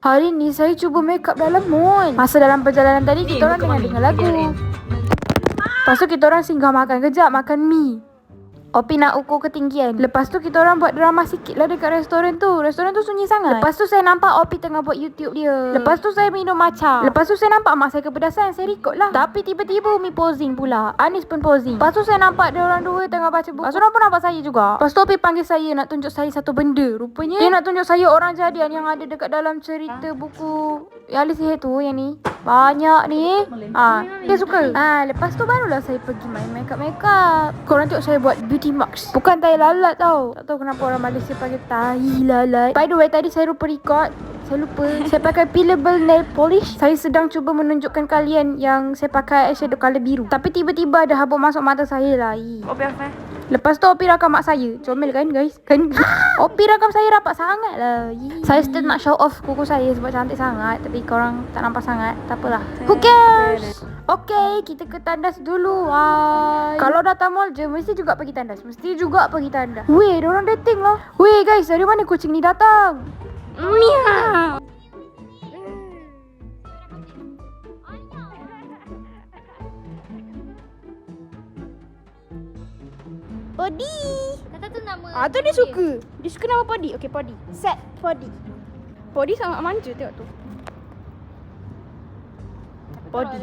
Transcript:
Hari ni saya cuba make up dalam mall. Masa dalam perjalanan tadi kita orang dengar lagu. Lepas tu kita orang singgah makan kejap, makan mi. Opi nak ukur ketinggian. Lepas tu kita orang buat drama sikit lah dekat restoran tu. Restoran tu sunyi sangat. Lepas tu saya nampak Opi tengah buat YouTube dia. Lepas tu saya minum matcha. Lepas tu saya nampak mak saya kepedasan. Saya record lah. Tapi tiba-tiba Umi posing pula. Anis pun posing. Lepas tu saya nampak dia orang dua tengah baca buku. Lepas tu orang pun nampak saya juga. Lepas tu Opi panggil saya nak tunjuk saya satu benda. Rupanya dia nak tunjuk saya orang jadian yang ada dekat dalam cerita buku Ali Sihir tu yang ni. Banyak ni. Dia suka. Lepas tu barulah saya pergi main make up. Korang tengok saya buat beauty marks. Bukan tai lalat tau. Tak tahu kenapa orang Malaysia panggil tai lalat. By the way, tadi saya lupa record. Saya lupa. Saya pakai peelable nail polish. Saya sedang cuba menunjukkan kalian yang saya pakai eyeshadow colour biru. Tapi tiba-tiba ada habuk masuk mata saya lah. Opi apa? Lepas tu Opi rakam mak saya. Comel kan guys? Kan? Opi rakam saya rapat sangat lah. Saya still nak show off kuku saya sebab cantik sangat. Tapi korang tak nampak sangat. Tak apalah. Who cares? Okay, kita ke tandas dulu. Kalau datang mall je, mesti juga pergi tandas. Mesti juga pergi tandas. Weh, diorang dating lah. Weh guys, dari mana kucing ni datang? Miau. Podi. Kata tu nama. Tu dia suka. Dia suka nama Podi. Okay, Podi. Set Podi. Podi sangat manja, tengok tu. Podi.